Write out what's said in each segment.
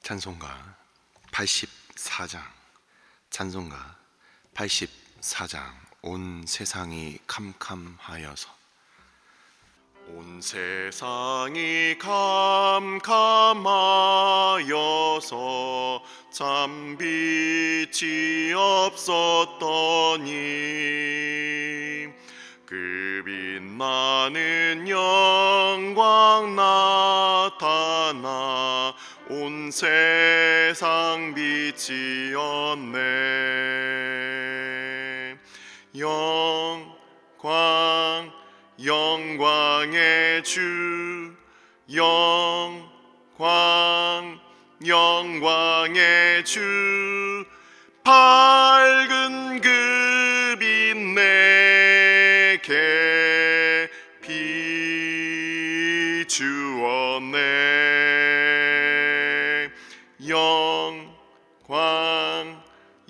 찬송가 84장. 찬송가 84장. 온 세상이 캄캄하여서. 온 세상이 캄캄하여서 참 빛이 없었더니 그 빛나는 영광 나타나 온 세상 빛이었네. 영광의 주, 영광의 주, 밝은 그 빛 내게 비추었네.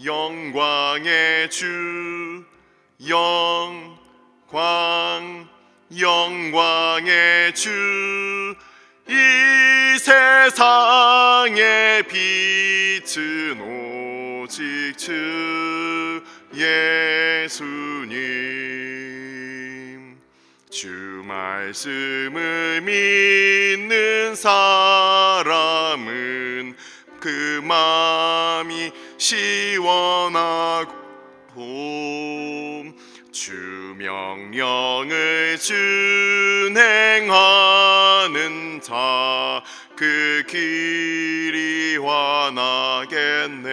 영광의 주, 영광의 주, 이 세상의 빛은 오직 주 예수님. 주 말씀을 믿는 사람은 그 마음이 시원하고 주 명령을 준행하는 자 그 길이 환하겠네.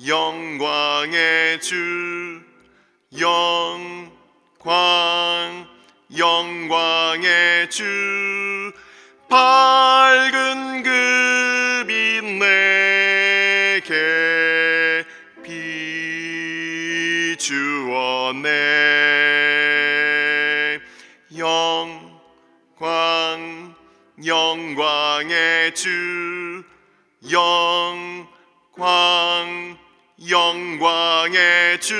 영광의 주, 영광의 주, 밝은 그 빛 내게 비추었네. 영광의 주, 영광의 주,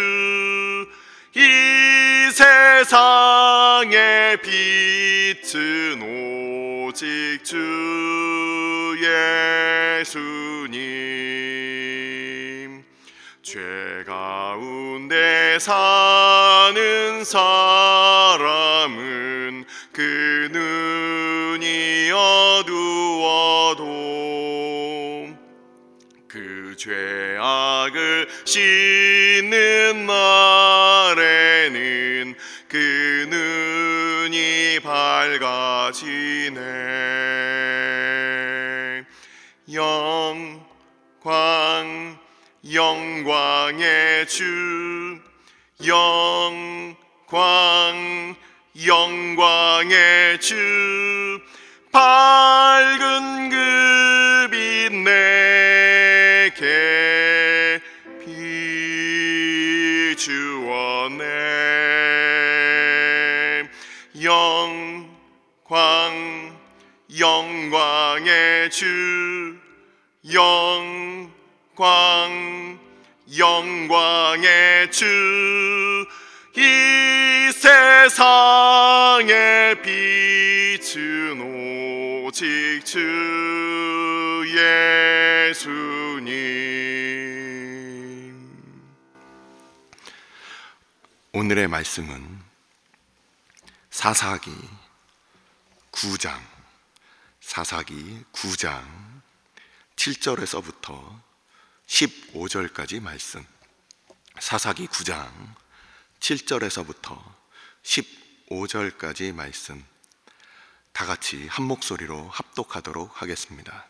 이 세상의 빛은 오직 주 예수님. 죄 가운데 사는 사람은 그 눈이 어두워도 그 죄악을 씻는 날에는 그 눈이 밝아지네. 영광의 주, 영광의 주, 밝은 그 빛 내게 비추었네. 영광의 주, 영광의 주, 이 세상의 빛은 오직 주 예수님. 오늘의 말씀은 사사기 9장 7절에서부터 15절까지 말씀. 사사기 9장 7절에서부터 15절까지 말씀, 다 같이 한 목소리로 합독하도록 하겠습니다.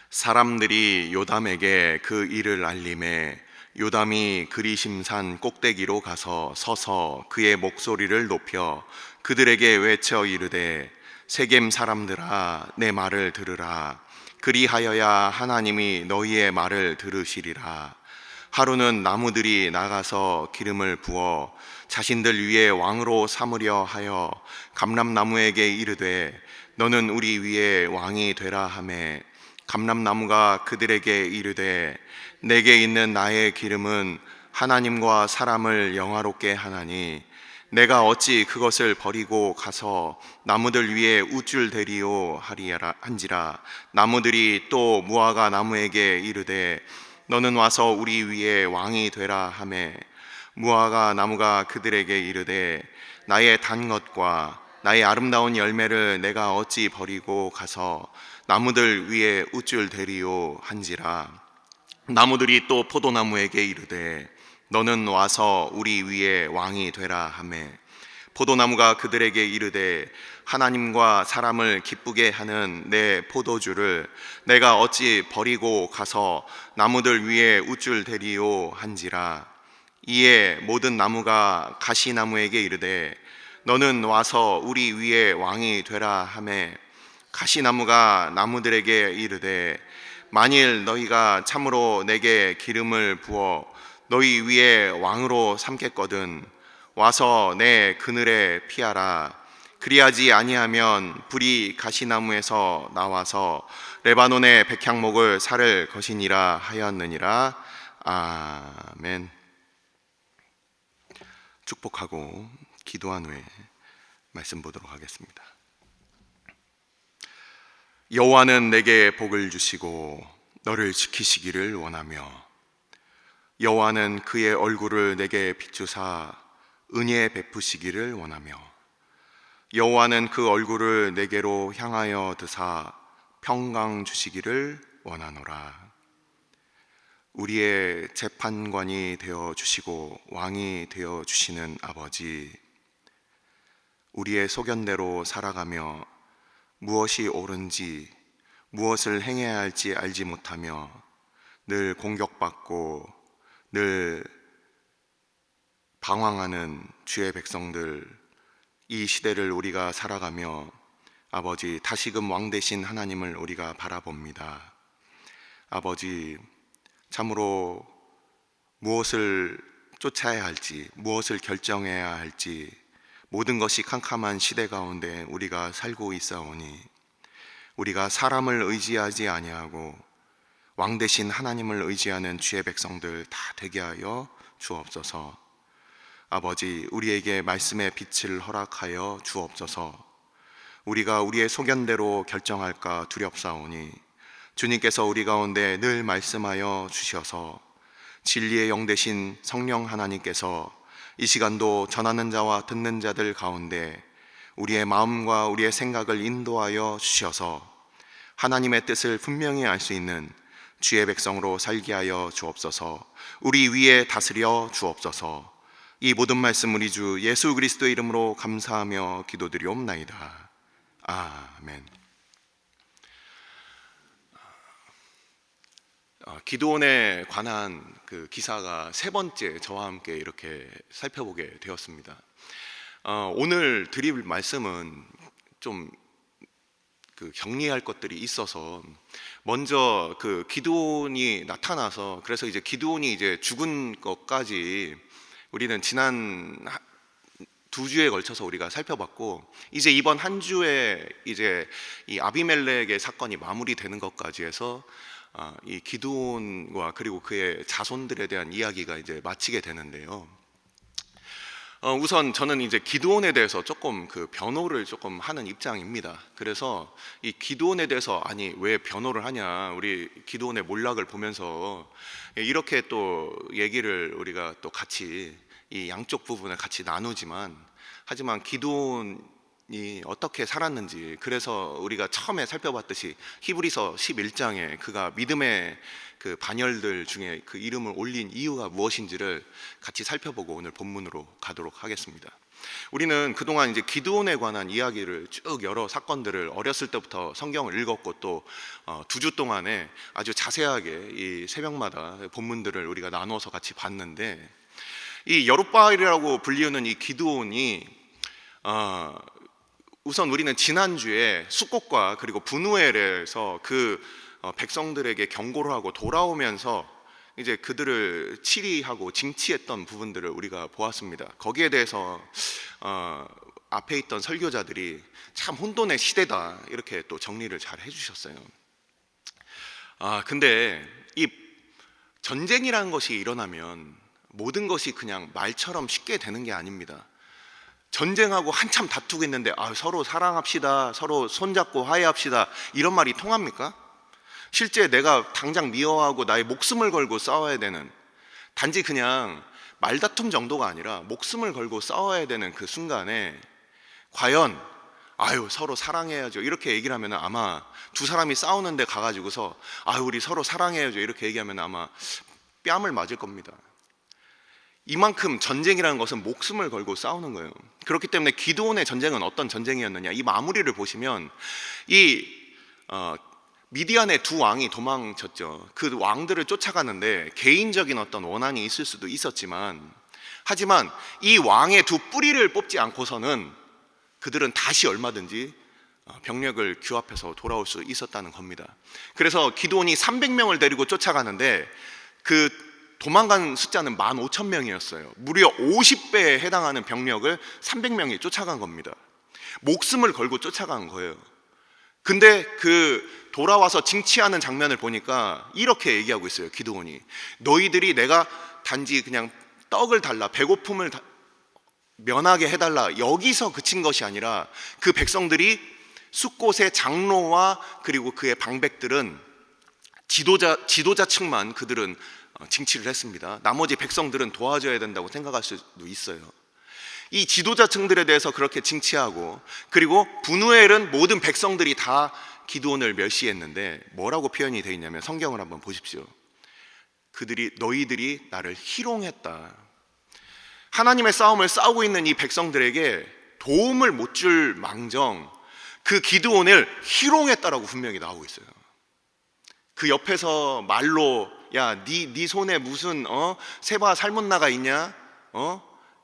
사람들이 요담에게 그 일을 알림해 요담이 그리심산 꼭대기로 가서 서서 그의 목소리를 높여 그들에게 외쳐 이르되, 세겜 사람들아, 내 말을 들으라. 그리하여야 하나님이 너희의 말을 들으시리라. 하루는 나무들이 나가서 기름을 부어 자신들 위에 왕으로 삼으려 하여 감람나무에게 이르되, 너는 우리 위에 왕이 되라 하매, 감람나무가 그들에게 이르되, 내게 있는 나의 기름은 하나님과 사람을 영화롭게 하나니 내가 어찌 그것을 버리고 가서 나무들 위에 우쭐 대리오 하리라 한지라. 나무들이 또 무화과 나무에게 이르되 너는 와서 우리 위에 왕이 되라 하매 무화과 나무가 그들에게 이르되 나의 단 것과 나의 아름다운 열매를 내가 어찌 버리고 가서 나무들 위에 우쭐 대리오 한지라. 나무들이 또 포도나무에게 이르되 너는 와서 우리 위에 왕이 되라 하매 포도나무가 그들에게 이르되 하나님과 사람을 기쁘게 하는 내 포도주를 내가 어찌 버리고 가서 나무들 위에 우쭐 대리오 한지라. 이에 모든 나무가 가시나무에게 이르되 너는 와서 우리 위에 왕이 되라 하매 가시나무가 나무들에게 이르되 만일 너희가 참으로 내게 기름을 부어 너희 위에 왕으로 삼겠거든 와서 내 그늘에 피하라. 그리하지 아니하면 불이 가시나무에서 나와서 레바논의 백향목을 살을 것이니라 하였느니라. 아멘. 축복하고 기도한 후에 말씀 보도록 하겠습니다. 여호와는 내게 복을 주시고 너를 지키시기를 원하며 여호와는 그의 얼굴을 내게 비추사 은혜 베푸시기를 원하며 여호와는 그 얼굴을 내게로 향하여 드사 평강 주시기를 원하노라. 우리의 재판관이 되어 주시고 왕이 되어 주시는 아버지, 우리의 소견대로 살아가며 무엇이 옳은지 무엇을 행해야 할지 알지 못하며 늘 공격받고 늘 방황하는 주의 백성들, 이 시대를 우리가 살아가며 아버지 다시금 왕 되신 하나님을 우리가 바라봅니다. 아버지, 참으로 무엇을 쫓아야 할지 무엇을 결정해야 할지 모든 것이 캄캄한 시대 가운데 우리가 살고 있사오니 우리가 사람을 의지하지 아니하고 왕 되신 하나님을 의지하는 주의 백성들 다 되게 하여 주옵소서. 아버지, 우리에게 말씀의 빛을 허락하여 주옵소서. 우리가 우리의 소견대로 결정할까 두렵사오니 주님께서 우리 가운데 늘 말씀하여 주셔서 진리의 영 되신 성령 하나님께서 이 시간도 전하는 자와 듣는 자들 가운데 우리의 마음과 우리의 생각을 인도하여 주셔서 하나님의 뜻을 분명히 알 수 있는 주의 백성으로 살게 하여 주옵소서. 우리 위에 다스려 주옵소서. 이 모든 말씀 우리 주 예수 그리스도의 이름으로 감사하며 기도드리옵나이다. 아멘. 기도원에 관한 그 기사가 세 번째 저와 함께 이렇게 살펴보게 되었습니다. 오늘 드릴 말씀은 좀 격리할 것들이 있어서 먼저 그 기드온이 나타나서 그래서 이제 기드온이 이제 죽은 것까지 우리는 지난 두 주에 걸쳐서 우리가 살펴봤고 이제 이번 한 주에 이제 이 아비멜렉의 사건이 마무리되는 것까지 해서 이 기드온과 그리고 그의 자손들에 대한 이야기가 이제 마치게 되는데요. 우선 저는 이제 기드온에 대해서 조금 그 변호를 조금 하는 입장입니다. 그래서 이 기드온에 대해서 아니 왜 변호를 하냐, 우리 기드온의 몰락을 보면서 이렇게 또 얘기를 우리가 또 같이 이 양쪽 부분을 같이 나누지만 하지만 기드온이 어떻게 살았는지, 그래서 우리가 처음에 살펴봤듯이 히브리서 11장에 그가 믿음의 그 반열들 중에 그 이름을 올린 이유가 무엇인지를 같이 살펴보고 오늘 본문으로 가도록 하겠습니다. 우리는 그동안 이제 기드온에 관한 이야기를 쭉 여러 사건들을 어렸을 때부터 성경을 읽었고 또 두 주 동안에 아주 자세하게 이 새벽마다 본문들을 우리가 나누어서 같이 봤는데, 이 여룻바알이라고 불리우는 이 기드온이 우선 우리는 지난주에 숫꽃과 그리고 분우엘에서 그 백성들에게 경고를 하고 돌아오면서 이제 그들을 치리하고 징치했던 부분들을 우리가 보았습니다. 거기에 대해서 앞에 있던 설교자들이 참 혼돈의 시대다 이렇게 또 정리를 잘 해주셨어요. 근데 이 전쟁이라는 것이 일어나면 모든 것이 그냥 말처럼 쉽게 되는 게 아닙니다. 전쟁하고 한참 다투고 있는데 서로 사랑합시다, 서로 손잡고 화해합시다, 이런 말이 통합니까? 실제 내가 당장 미워하고 나의 목숨을 걸고 싸워야 되는, 단지 그냥 말다툼 정도가 아니라 목숨을 걸고 싸워야 되는 그 순간에 과연 서로 사랑해야죠 이렇게 얘기를 하면 아마 두 사람이 싸우는데 가가지고서 우리 서로 사랑해야죠 이렇게 얘기하면 아마 뺨을 맞을 겁니다. 이만큼 전쟁이라는 것은 목숨을 걸고 싸우는 거예요. 그렇기 때문에 기드온의 전쟁은 어떤 전쟁이었느냐, 이 마무리를 보시면 이 미디안의 두 왕이 도망쳤죠. 그 왕들을 쫓아가는데 개인적인 어떤 원한이 있을 수도 있었지만, 하지만 이 왕의 두 뿌리를 뽑지 않고서는 그들은 다시 얼마든지 병력을 규합해서 돌아올 수 있었다는 겁니다. 그래서 기드온이 300명을 데리고 쫓아가는데 그 도망간 숫자는 15,000명이었어요. 무려 50배에 해당하는 병력을 300명이 쫓아간 겁니다. 목숨을 걸고 쫓아간 거예요. 근데 그 돌아와서 징치하는 장면을 보니까 이렇게 얘기하고 있어요. 기드온이, 너희들이 내가 단지 그냥 떡을 달라, 배고픔을 면하게 해달라, 여기서 그친 것이 아니라 그 백성들이 숫곳의 장로와 그리고 그의 방백들은 지도자 측만 그들은 징치를 했습니다. 나머지 백성들은 도와줘야 된다고 생각할 수도 있어요. 이 지도자층들에 대해서 그렇게 징치하고, 그리고 분우엘은 모든 백성들이 다 기드온을 멸시했는데 뭐라고 표현이 되어 있냐면, 성경을 한번 보십시오. 너희들이 나를 희롱했다. 하나님의 싸움을 싸우고 있는 이 백성들에게 도움을 못 줄 망정 그 기드온을 희롱했다라고 분명히 나오고 있어요. 그 옆에서 말로 네 손에 무슨 세바 살문나가 있냐?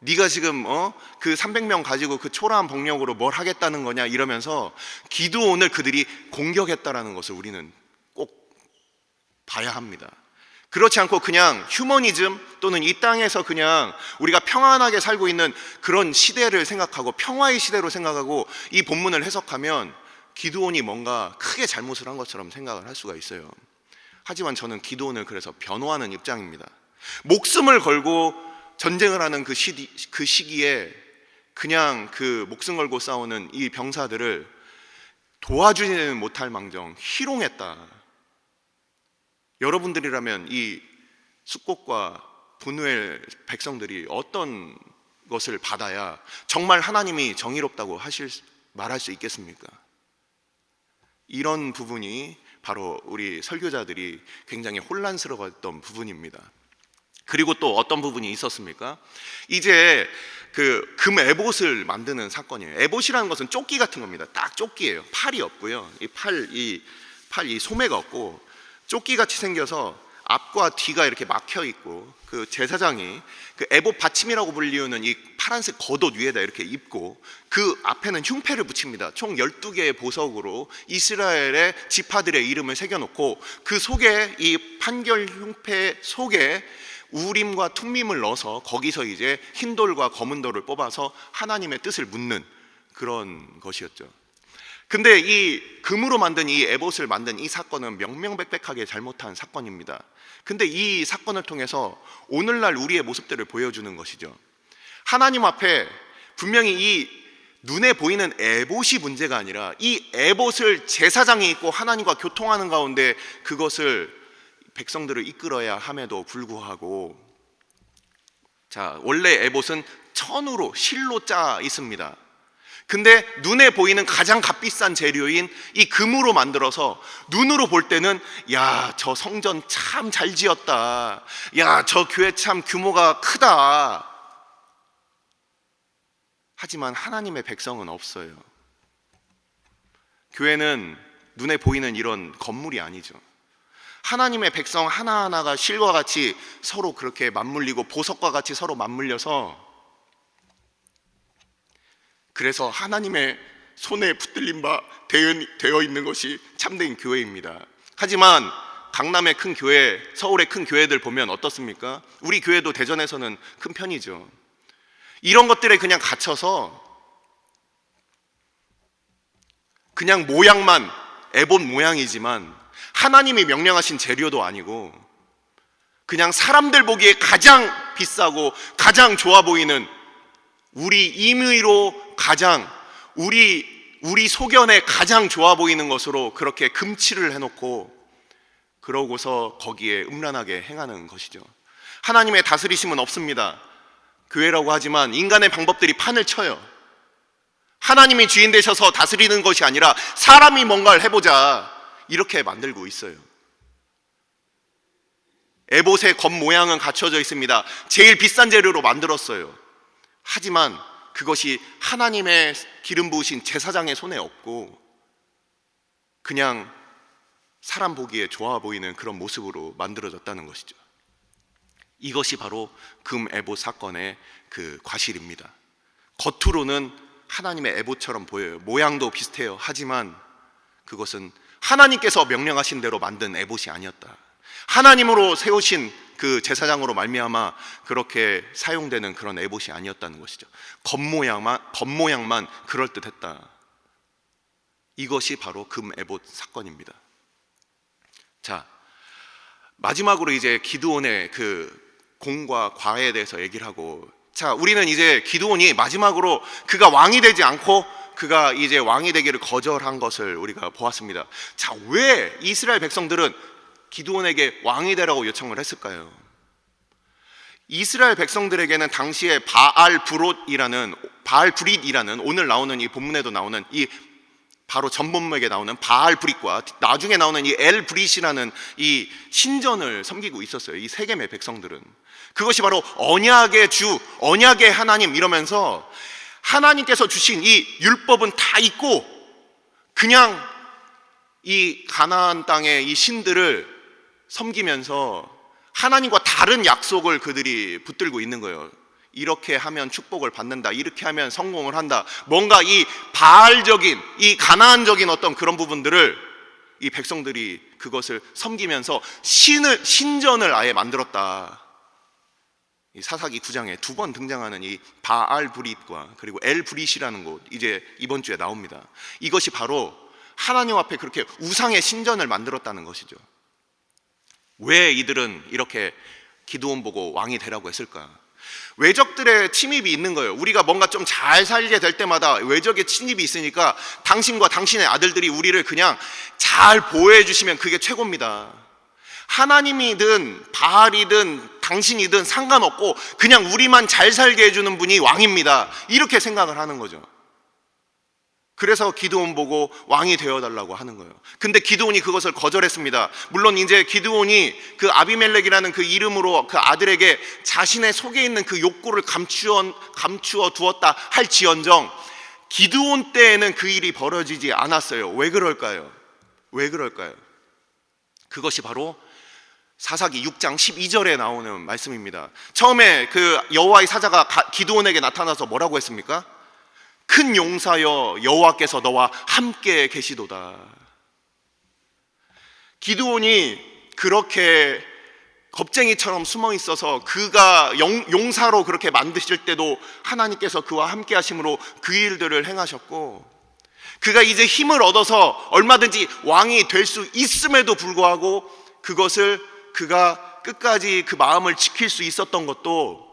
네가 지금 그 300명 가지고 그 초라한 병력으로 뭘 하겠다는 거냐 이러면서 기드온을 그들이 공격했다라는 것을 우리는 꼭 봐야 합니다. 그렇지 않고 그냥 휴머니즘 또는 이 땅에서 그냥 우리가 평안하게 살고 있는 그런 시대를 생각하고 평화의 시대로 생각하고 이 본문을 해석하면 기드온이 뭔가 크게 잘못을 한 것처럼 생각을 할 수가 있어요. 하지만 저는 기드온을 그래서 변호하는 입장입니다. 목숨을 걸고 전쟁을 하는 그 시기에 그냥 그 목숨 걸고 싸우는 이 병사들을 도와주지는 못할 망정 희롱했다. 여러분들이라면 이 숫곳과 분우엘 백성들이 어떤 것을 받아야 정말 하나님이 정의롭다고 말할 수 있겠습니까? 이런 부분이 바로 우리 설교자들이 굉장히 혼란스러웠던 부분입니다. 그리고 또 어떤 부분이 있었습니까? 이제 그 금 에봇을 만드는 사건이에요. 에봇이라는 것은 조끼 같은 겁니다. 딱 조끼예요. 팔이 없고요. 이 소매가 없고 조끼같이 생겨서 앞과 뒤가 이렇게 막혀 있고, 그 제사장이 그 에봇 받침이라고 불리우는 이 파란색 겉옷 위에다 이렇게 입고 그 앞에는 흉패를 붙입니다. 총 12개의 보석으로 이스라엘의 지파들의 이름을 새겨놓고 그 속에 이 판결 흉패 속에 우림과 툼밈을 넣어서 거기서 이제 흰 돌과 검은 돌을 뽑아서 하나님의 뜻을 묻는 그런 것이었죠. 근데 이 금으로 만든 이 에봇을 만든 이 사건은 명명백백하게 잘못한 사건입니다. 근데 이 사건을 통해서 오늘날 우리의 모습들을 보여주는 것이죠. 하나님 앞에 분명히 이 눈에 보이는 에봇이 문제가 아니라 이 에봇을 제사장이 입고 하나님과 교통하는 가운데 그것을 백성들을 이끌어야 함에도 불구하고, 원래 에봇은 천으로 실로 짜 있습니다. 근데 눈에 보이는 가장 값비싼 재료인 이 금으로 만들어서 눈으로 볼 때는 저 성전 참 잘 지었다, 저 교회 참 규모가 크다. 하지만 하나님의 백성은 없어요. 교회는 눈에 보이는 이런 건물이 아니죠. 하나님의 백성 하나하나가 실과 같이 서로 그렇게 맞물리고 보석과 같이 서로 맞물려서, 그래서 하나님의 손에 붙들린 바 되어 있는 것이 참된 교회입니다. 하지만 강남의 큰 교회, 서울의 큰 교회들 보면 어떻습니까? 우리 교회도 대전에서는 큰 편이죠. 이런 것들에 그냥 갇혀서 그냥 모양만 에봇 모양이지만 하나님이 명령하신 재료도 아니고 그냥 사람들 보기에 가장 비싸고 가장 좋아 보이는 우리 임의로 가장 우리 소견에 가장 좋아 보이는 것으로 그렇게 금치를 해놓고 그러고서 거기에 음란하게 행하는 것이죠. 하나님의 다스리심은 없습니다. 교회라고 하지만 인간의 방법들이 판을 쳐요. 하나님이 주인 되셔서 다스리는 것이 아니라 사람이 뭔가를 해보자 이렇게 만들고 있어요. 에봇의 겉모양은 갖춰져 있습니다. 제일 비싼 재료로 만들었어요. 하지만 그것이 하나님의 기름 부으신 제사장의 손에 없고 그냥 사람 보기에 좋아 보이는 그런 모습으로 만들어졌다는 것이죠. 이것이 바로 금 에봇 사건의 그 과실입니다. 겉으로는 하나님의 에봇처럼 보여요. 모양도 비슷해요. 하지만 그것은 하나님께서 명령하신 대로 만든 에봇이 아니었다. 하나님으로 세우신 그 제사장으로 말미암아 그렇게 사용되는 그런 에봇이 아니었다는 것이죠. 겉모양만 그럴듯했다. 이것이 바로 금 에봇 사건입니다. 자, 마지막으로 이제 기드온의 그 공과 과에 대해서 얘기를 하고, 자, 우리는 이제 기드온이 마지막으로 그가 왕이 되지 않고 그가 이제 왕이 되기를 거절한 것을 우리가 보았습니다. 자, 왜 이스라엘 백성들은 기드온에게 왕이 되라고 요청을 했을까요? 이스라엘 백성들에게는 당시에 바알브릿이라는 오늘 나오는 이 본문에도 나오는 이 바로 전본문에 나오는 바알브릿과 나중에 나오는 이 엘브릿이라는 이 신전을 섬기고 있었어요. 이 세겜의 백성들은 그것이 바로 언약의 주, 언약의 하나님 이러면서 하나님께서 주신 이 율법은 다 있고 그냥 이 가나안 땅의 이 신들을 섬기면서 하나님과 다른 약속을 그들이 붙들고 있는 거예요. 이렇게 하면 축복을 받는다, 이렇게 하면 성공을 한다, 뭔가 이 바알적인, 이 가나안적인 어떤 그런 부분들을 이 백성들이 그것을 섬기면서 신전을 아예 만들었다. 이 사사기 9장에 두 번 등장하는 이 바알브릿과 그리고 엘브릿이라는 곳, 이제 이번 주에 나옵니다. 이것이 바로 하나님 앞에 그렇게 우상의 신전을 만들었다는 것이죠. 왜 이들은 이렇게 기드온 보고 왕이 되라고 했을까? 외적들의 침입이 있는 거예요. 우리가 뭔가 좀 잘 살게 될 때마다 외적의 침입이 있으니까 당신과 당신의 아들들이 우리를 그냥 잘 보호해 주시면 그게 최고입니다. 하나님이든 바알이든 당신이든 상관없고 그냥 우리만 잘 살게 해주는 분이 왕입니다. 이렇게 생각을 하는 거죠. 그래서 기드온 보고 왕이 되어달라고 하는 거예요. 근데 기드온이 그것을 거절했습니다. 물론 이제 기드온이 그 아비멜렉이라는 그 이름으로 그 아들에게 자신의 속에 있는 그 욕구를 감추어 두었다 할지언정 기드온 때에는 그 일이 벌어지지 않았어요. 왜 그럴까요? 그것이 바로 사사기 6장 12절에 나오는 말씀입니다. 처음에 그 여호와의 사자가 기드온에게 나타나서 뭐라고 했습니까? 큰 용사여 여호와께서 너와 함께 계시도다. 기드온이 그렇게 겁쟁이처럼 숨어 있어서 그가 용사로 그렇게 만드실 때도 하나님께서 그와 함께 하심으로 그 일들을 행하셨고, 그가 이제 힘을 얻어서 얼마든지 왕이 될 수 있음에도 불구하고 그것을 그가 끝까지 그 마음을 지킬 수 있었던 것도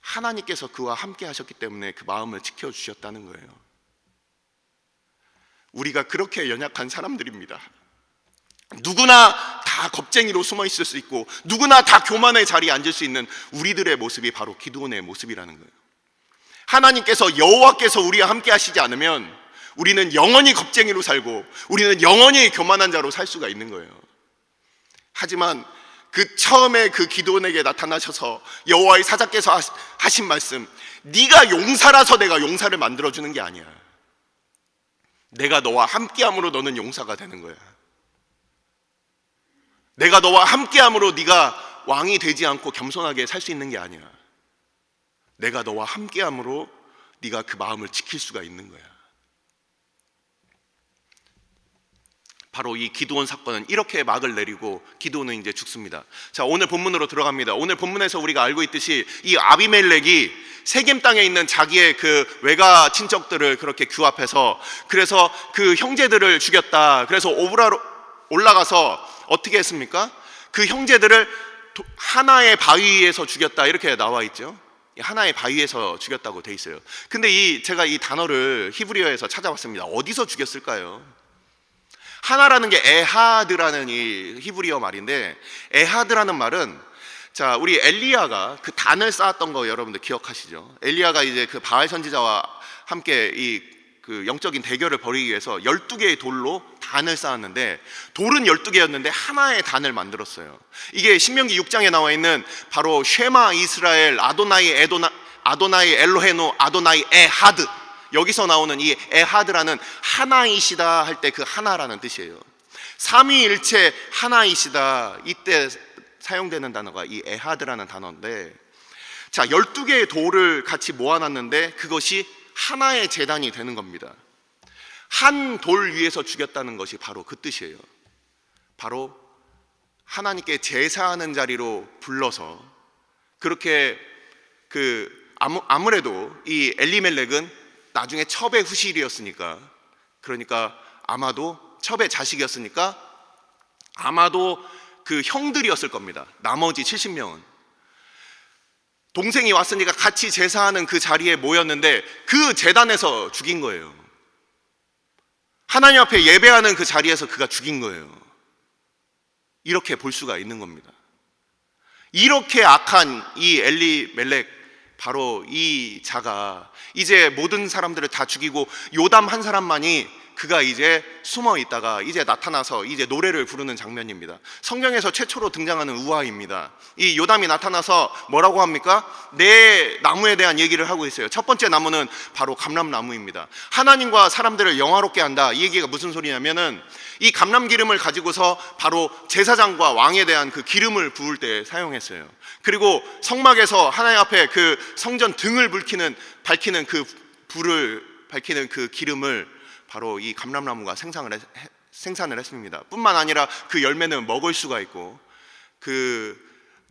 하나님께서 그와 함께 하셨기 때문에 그 마음을 지켜주셨다는 거예요. 우리가 그렇게 연약한 사람들입니다. 누구나 다 겁쟁이로 숨어 있을 수 있고 누구나 다 교만의 자리에 앉을 수 있는 우리들의 모습이 바로 기드온의 모습이라는 거예요. 하나님께서 여호와께서 우리와 함께 하시지 않으면 우리는 영원히 겁쟁이로 살고 우리는 영원히 교만한 자로 살 수가 있는 거예요. 하지만 그 처음에 그 기드온에게 나타나셔서 여호와의 사자께서 하신 말씀, 네가 용사라서 내가 용사를 만들어주는 게 아니야. 내가 너와 함께함으로 너는 용사가 되는 거야. 내가 너와 함께함으로 네가 왕이 되지 않고 겸손하게 살 수 있는 게 아니야. 내가 너와 함께함으로 네가 그 마음을 지킬 수가 있는 거야. 바로 이 기드온 사건은 이렇게 막을 내리고 기드온은 이제 죽습니다. 자, 오늘 본문으로 들어갑니다. 오늘 본문에서 우리가 알고 있듯이 이 아비멜렉이 세겜 땅에 있는 자기의 그 외가 친척들을 그렇게 규합해서 그래서 그 형제들을 죽였다. 그래서 오브라로 올라가서 어떻게 했습니까? 그 형제들을 하나의 바위 위에서 죽였다. 이렇게 나와 있죠. 하나의 바위에서 죽였다고 돼 있어요. 근데 제가 이 단어를 히브리어에서 찾아봤습니다. 어디서 죽였을까요? 하나라는 게 에하드라는 이 히브리어 말인데, 에하드라는 말은, 자, 우리 엘리야가 그 단을 쌓았던 거 여러분들 기억하시죠? 엘리야가 이제 그 바알 선지자와 함께 그 영적인 대결을 벌이기 위해서 12개의 돌로 단을 쌓았는데, 돌은 12개였는데 하나의 단을 만들었어요. 이게 신명기 6장에 나와 있는 바로 쉐마 이스라엘 아도나이 엘로헤노 아도나이 에하드, 여기서 나오는 이 에하드라는 하나이시다 할 때 그 하나라는 뜻이에요. 삼위일체 하나이시다, 이때 사용되는 단어가 이 에하드라는 단어인데, 자, 12개의 돌을 같이 모아놨는데 그것이 하나의 제단이 되는 겁니다. 한 돌 위에서 죽였다는 것이 바로 그 뜻이에요. 바로 하나님께 제사하는 자리로 불러서, 그렇게 아무래도 이 엘리멜렉은 나중에 첩의 후실이었으니까, 그러니까 아마도 첩의 자식이었으니까 아마도 그 형들이었을 겁니다. 나머지 70명은 동생이 왔으니까 같이 제사하는 그 자리에 모였는데 그 제단에서 죽인 거예요. 하나님 앞에 예배하는 그 자리에서 그가 죽인 거예요. 이렇게 볼 수가 있는 겁니다. 이렇게 악한 이 엘리멜렉, 바로 이 자가 이제 모든 사람들을 다 죽이고 요담 한 사람만이, 그가 이제 숨어 있다가 이제 나타나서 이제 노래를 부르는 장면입니다. 성경에서 최초로 등장하는 우화입니다. 이 요담이 나타나서 뭐라고 합니까? 네 나무에 대한 얘기를 하고 있어요. 첫 번째 나무는 바로 감람나무입니다. 하나님과 사람들을 영화롭게 한다, 이 얘기가 무슨 소리냐면은, 이 감람기름을 가지고서 바로 제사장과 왕에 대한 그 기름을 부을 때 사용했어요. 그리고 성막에서 하나님 앞에 그 성전 등을 밝히는 그 불을 밝히는 그 기름을 바로 이 감람나무가 생산을 했습니다. 뿐만 아니라 그 열매는 먹을 수가 있고 그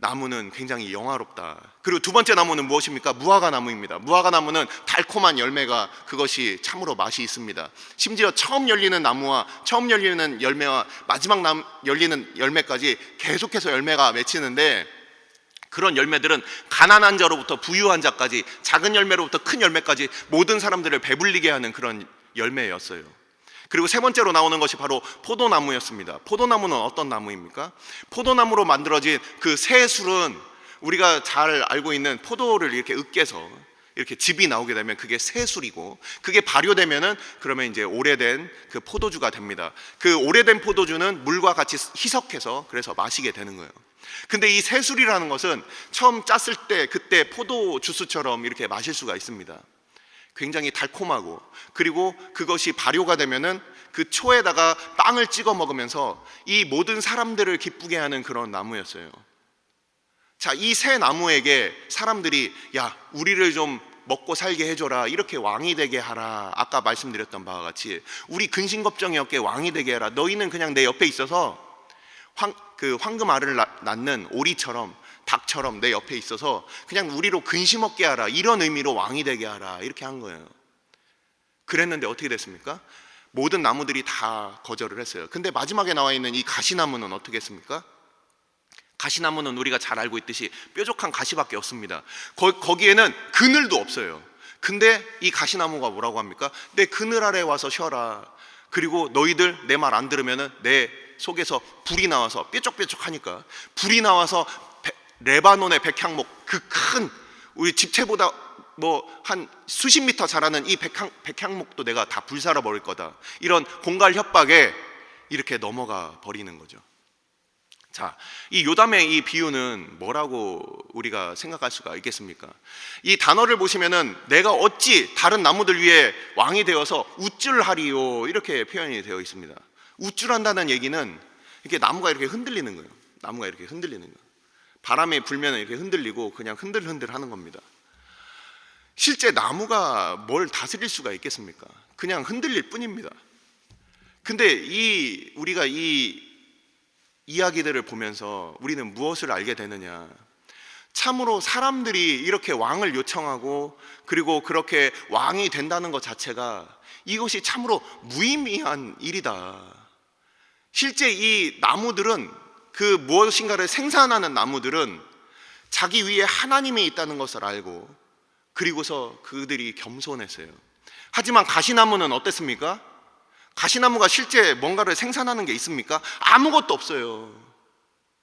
나무는 굉장히 영화롭다. 그리고 두 번째 나무는 무엇입니까? 무화과 나무입니다. 무화과 나무는 달콤한 열매가, 그것이 참으로 맛이 있습니다. 심지어 처음 열리는 나무와 처음 열리는 열매와 마지막 열리는 열매까지 계속해서 열매가 맺히는데, 그런 열매들은 가난한 자로부터 부유한 자까지, 작은 열매로부터 큰 열매까지 모든 사람들을 배불리게 하는 그런 열매였어요. 그리고 세 번째로 나오는 것이 바로 포도나무였습니다. 포도나무는 어떤 나무입니까? 포도나무로 만들어진 그 새술은, 우리가 잘 알고 있는 포도를 이렇게 으깨서 이렇게 즙이 나오게 되면 그게 새술이고, 그게 발효되면은 그러면 이제 오래된 그 포도주가 됩니다. 그 오래된 포도주는 물과 같이 희석해서 그래서 마시게 되는 거예요. 근데 이 새술이라는 것은 처음 짰을 때 그때 포도 주스처럼 이렇게 마실 수가 있습니다. 굉장히 달콤하고, 그리고 그것이 발효가 되면은 그 초에다가 빵을 찍어 먹으면서 이 모든 사람들을 기쁘게 하는 그런 나무였어요. 자, 이 새 나무에게 사람들이, 야, 우리를 좀 먹고 살게 해줘라, 이렇게 왕이 되게 하라, 아까 말씀드렸던 바와 같이 우리 근심 걱정이 없게 왕이 되게 해라, 너희는 그냥 내 옆에 있어서 황금알을 낳는 오리처럼, 닭처럼 내 옆에 있어서 그냥 우리로 근심 없게 하라, 이런 의미로 왕이 되게 하라, 이렇게 한 거예요. 그랬는데 어떻게 됐습니까? 모든 나무들이 다 거절을 했어요. 근데 마지막에 나와 있는 이 가시나무는 어떻게 했습니까? 가시나무는 우리가 잘 알고 있듯이 뾰족한 가시밖에 없습니다. 거기에는 그늘도 없어요. 근데 이 가시나무가 뭐라고 합니까? 내 그늘 아래 와서 쉬어라. 그리고 너희들 내 말 안 들으면은 내 속에서 불이 나와서, 뾰족뾰족하니까 불이 나와서 레바논의 백향목, 그 큰 우리 집채보다 뭐 한 수십 미터 자라는 이 백향목도 내가 다 불살아 버릴 거다, 이런 공갈 협박에 이렇게 넘어가 버리는 거죠. 자, 이 요담의 이 비유는 뭐라고 우리가 생각할 수가 있겠습니까? 이 단어를 보시면은 내가 어찌 다른 나무들 위에 왕이 되어서 우쭐하리요, 이렇게 표현이 되어 있습니다. 우쭐한다는 얘기는 이렇게 나무가 이렇게 흔들리는 거예요. 나무가 이렇게 흔들리는 거예요. 바람이 불면 이렇게 흔들리고 그냥 흔들흔들 하는 겁니다. 실제 나무가 뭘 다스릴 수가 있겠습니까? 그냥 흔들릴 뿐입니다. 근데 우리가 이 이야기들을 보면서 우리는 무엇을 알게 되느냐? 참으로 사람들이 이렇게 왕을 요청하고 그리고 그렇게 왕이 된다는 것 자체가, 이것이 참으로 무의미한 일이다. 실제 이 나무들은, 그 무엇인가를 생산하는 나무들은 자기 위에 하나님이 있다는 것을 알고, 그리고서 그들이 겸손했어요. 하지만 가시나무는 어땠습니까? 가시나무가 실제 뭔가를 생산하는 게 있습니까? 아무것도 없어요.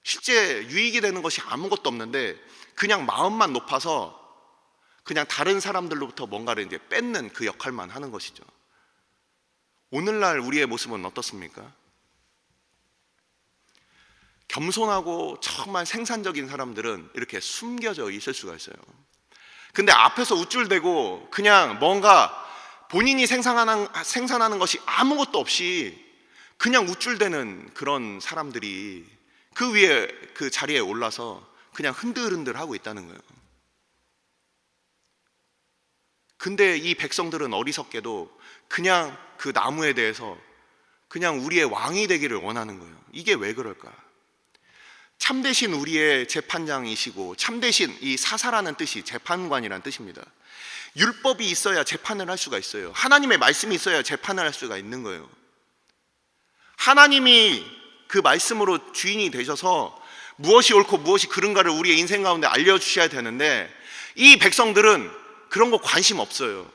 실제 유익이 되는 것이 아무것도 없는데 그냥 마음만 높아서 그냥 다른 사람들로부터 뭔가를 이제 뺏는 그 역할만 하는 것이죠. 오늘날 우리의 모습은 어떻습니까? 겸손하고 정말 생산적인 사람들은 이렇게 숨겨져 있을 수가 있어요. 근데 앞에서 우쭐대고 그냥 뭔가 본인이 생산하는 것이 아무것도 없이 그냥 우쭐대는 그런 사람들이 그 위에 그 자리에 올라서 그냥 흔들흔들 하고 있다는 거예요. 근데 이 백성들은 어리석게도 그냥 그 나무에 대해서 그냥 우리의 왕이 되기를 원하는 거예요. 이게 왜 그럴까? 참되신 우리의 재판장이시고, 참되신 이 사사라는 뜻이 재판관이라는 뜻입니다. 율법이 있어야 재판을 할 수가 있어요. 하나님의 말씀이 있어야 재판을 할 수가 있는 거예요. 하나님이 그 말씀으로 주인이 되셔서 무엇이 옳고 무엇이 그른가를 우리의 인생 가운데 알려주셔야 되는데, 이 백성들은 그런 거 관심 없어요.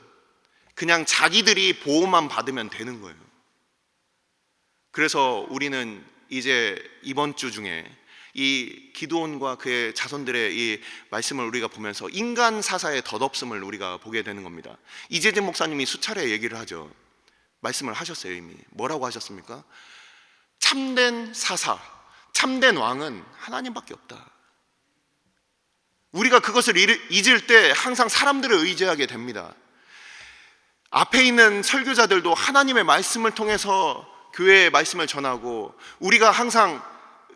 그냥 자기들이 보호만 받으면 되는 거예요. 그래서 우리는 이제 이번 주 중에 이 기드온과 그의 자손들의 이 말씀을 우리가 보면서 인간 사사의 덧없음을 우리가 보게 되는 겁니다. 이재진 목사님이 수차례 얘기를 하죠. 말씀을 하셨어요. 이미 뭐라고 하셨습니까? 참된 사사, 참된 왕은 하나님밖에 없다. 우리가 그것을 잊을 때 항상 사람들을 의지하게 됩니다. 앞에 있는 설교자들도 하나님의 말씀을 통해서 교회의 말씀을 전하고, 우리가 항상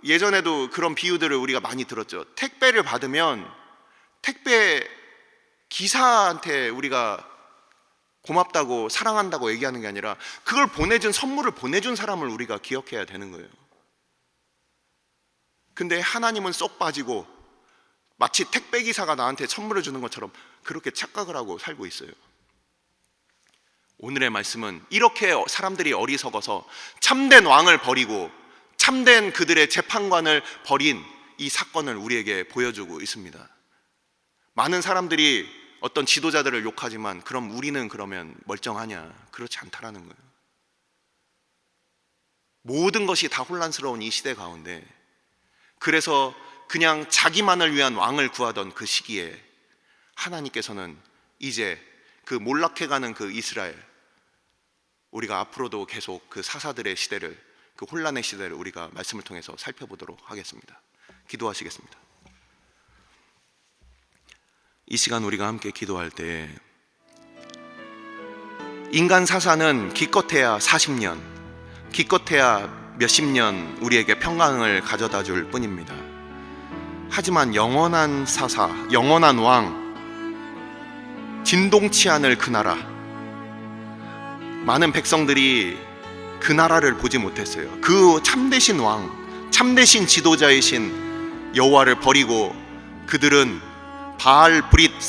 예전에도 그런 비유들을 우리가 많이 들었죠. 택배를 받으면 택배 기사한테 우리가 고맙다고 사랑한다고 얘기하는 게 아니라 그걸 보내준, 선물을 보내준 사람을 우리가 기억해야 되는 거예요. 근데 하나님은 쏙 빠지고 마치 택배 기사가 나한테 선물을 주는 것처럼 그렇게 착각을 하고 살고 있어요. 오늘의 말씀은 이렇게 사람들이 어리석어서 참된 왕을 버리고 참된 그들의 재판관을 버린 이 사건을 우리에게 보여주고 있습니다. 많은 사람들이 어떤 지도자들을 욕하지만 그럼 우리는 그러면 멀쩡하냐? 그렇지 않다라는 거예요. 모든 것이 다 혼란스러운 이 시대 가운데, 그래서 그냥 자기만을 위한 왕을 구하던 그 시기에 하나님께서는 이제 그 몰락해가는 그 이스라엘, 우리가 앞으로도 계속 그 사사들의 시대를, 그 혼란의 시대를 우리가 말씀을 통해서 살펴보도록 하겠습니다. 기도하시겠습니다. 이 시간 우리가 함께 기도할 때, 인간 사사는 기껏해야 40년, 기껏해야 몇십 년 우리에게 평강을 가져다 줄 뿐입니다. 하지만 영원한 사사, 영원한 왕, 진동치 않을 그 나라, 많은 백성들이 그 나라를 보지 못했어요. 그 참되신 왕, 참되신 지도자이신 여호와를 버리고 그들은 바알 브릿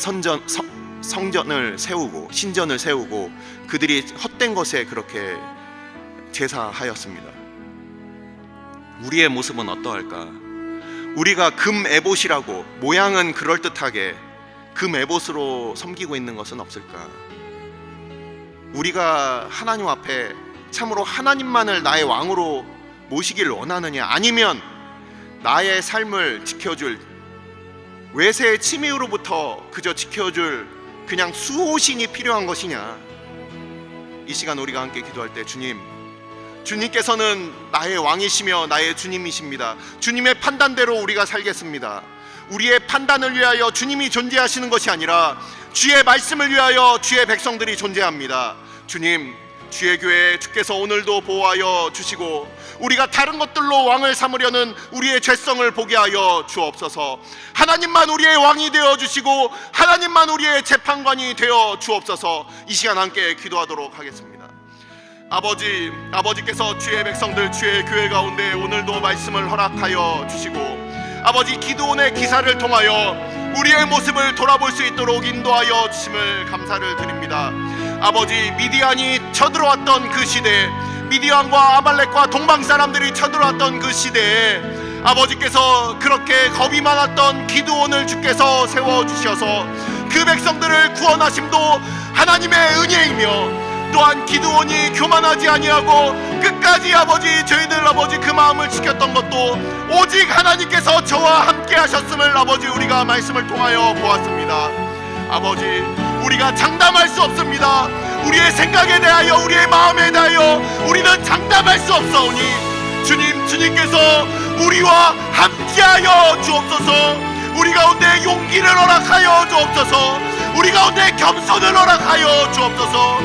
성전을 세우고 신전을 세우고 그들이 헛된 것에 그렇게 제사하였습니다. 우리의 모습은 어떠할까? 우리가 금 에봇이라고 모양은 그럴듯하게 금 에봇으로 섬기고 있는 것은 없을까? 우리가 하나님 앞에 참으로 하나님만을 나의 왕으로 모시기를 원하느냐, 아니면 나의 삶을 지켜줄, 외세의 침해로부터 그저 지켜줄 그냥 수호신이 필요한 것이냐? 이 시간 우리가 함께 기도할 때, 주님께서는 나의 왕이시며 나의 주님이십니다. 주님의 판단대로 우리가 살겠습니다. 우리의 판단을 위하여 주님이 존재하시는 것이 아니라 주의 말씀을 위하여 주의 백성들이 존재합니다. 주님, 주의 교회 주께서 오늘도 보호하여 주시고 우리가 다른 것들로 왕을 삼으려는 우리의 죄성을 보게 하여 주옵소서. 하나님만 우리의 왕이 되어 주시고 하나님만 우리의 재판관이 되어 주옵소서. 이 시간 함께 기도하도록 하겠습니다. 아버지께서 주의 백성들, 주의 교회 가운데 오늘도 말씀을 허락하여 주시고, 아버지, 기드온의 기사를 통하여 우리의 모습을 돌아볼 수 있도록 인도하여 주심을 감사를 드립니다. 아버지, 미디안이 쳐들어왔던 그 시대, 미디안과 아말렉과 동방 사람들이 쳐들어왔던 그 시대에 아버지께서 그렇게 겁이 많았던 기드온을 주께서 세워주셔서 그 백성들을 구원하심도 하나님의 은혜이며, 또한 기드온이 교만하지 아니하고 끝까지 아버지 저희들 아버지 그 마음을 지켰던 것도 오직 하나님께서 저와 함께 하셨음을 아버지 우리가 말씀을 통하여 보았습니다. 아버지, 우리가 장담할 수 없습니다. 우리의 생각에 대하여, 우리의 마음에 대하여 우리는 장담할 수 없사오니 주님께서 우리와 함께하여 주옵소서. 우리 가운데 용기를 허락하여 주옵소서. 우리 가운데 겸손을 허락하여 주옵소서.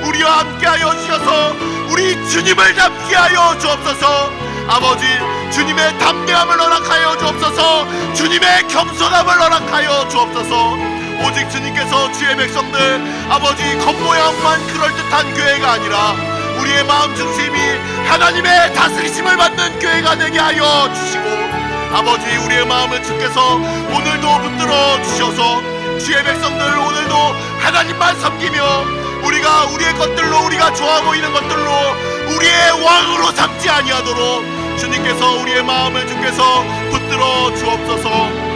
우리와 함께하여 주셔서 우리 주님을 닮게 하여 주옵소서. 아버지, 주님의 담대함을 허락하여 주옵소서. 주님의 겸손함을 허락하여 주옵소서. 오직 주님께서 주의 백성들 아버지 겉모양만 그럴듯한 교회가 아니라 우리의 마음 중심이 하나님의 다스리심을 받는 교회가 되게 하여 주시고, 아버지 우리의 마음을 주께서 오늘도 붙들어 주셔서 주의 백성들 오늘도 하나님만 섬기며 우리가 우리의 것들로, 우리가 좋아하고 있는 것들로 우리의 왕으로 삼지 아니하도록 주님께서 우리의 마음을 주께서 붙들어 주옵소서.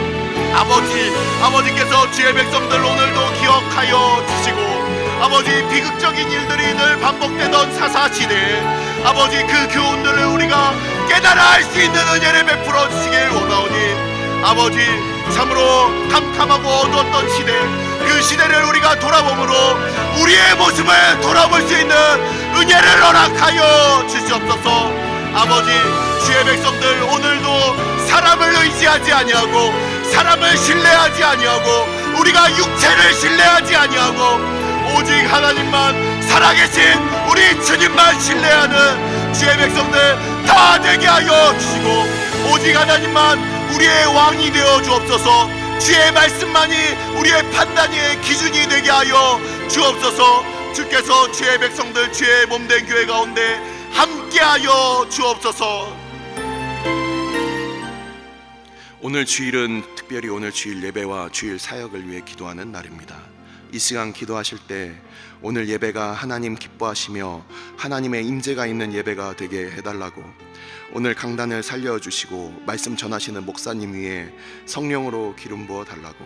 아버지께서 주의 백성들 오늘도 기억하여 주시고, 아버지 비극적인 일들이 늘 반복되던 사사시대에 아버지 그 교훈들을 우리가 깨달아 알 수 있는 은혜를 베풀어 주시길 원하오니, 아버지 참으로 캄캄하고 어두웠던 시대, 그 시대를 우리가 돌아봄으로 우리의 모습을 돌아볼 수 있는 은혜를 허락하여 주시옵소서. 아버지, 주의 백성들 오늘도 사람을 의지하지 아니하고 사람을 신뢰하지 아니하고 우리가 육체를 신뢰하지 아니하고 오직 하나님만, 살아계신 우리 주님만 신뢰하는 주의 백성들 다 되게 하여 주시고, 오직 하나님만 우리의 왕이 되어 주옵소서. 주의 말씀만이 우리의 판단의 기준이 되게 하여 주옵소서. 주께서 주의 백성들, 주의 몸된 교회 가운데 함께하여 주옵소서. 오늘 주일은 특별히 오늘 주일 예배와 주일 사역을 위해 기도하는 날입니다. 이 시간 기도하실 때 오늘 예배가 하나님 기뻐하시며 하나님의 임재가 있는 예배가 되게 해달라고, 오늘 강단을 살려주시고 말씀 전하시는 목사님 위에 성령으로 기름 부어 달라고,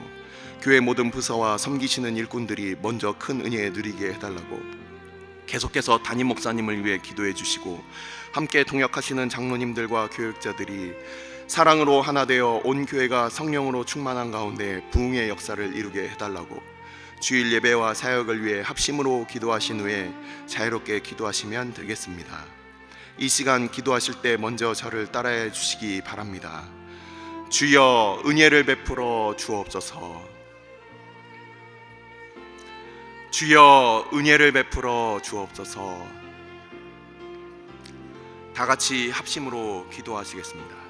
교회 모든 부서와 섬기시는 일꾼들이 먼저 큰 은혜 누리게 해달라고, 계속해서 담임 목사님을 위해 기도해 주시고 함께 동역하시는 장로님들과 교육자들이 사랑으로 하나 되어 온 교회가 성령으로 충만한 가운데 부흥의 역사를 이루게 해달라고, 주일 예배와 사역을 위해 합심으로 기도하신 후에 자유롭게 기도하시면 되겠습니다. 이 시간 기도하실 때 먼저 저를 따라해 주시기 바랍니다. 주여 은혜를 베풀어 주옵소서. 주여 은혜를 베풀어 주옵소서. 다 같이 합심으로 기도하시겠습니다.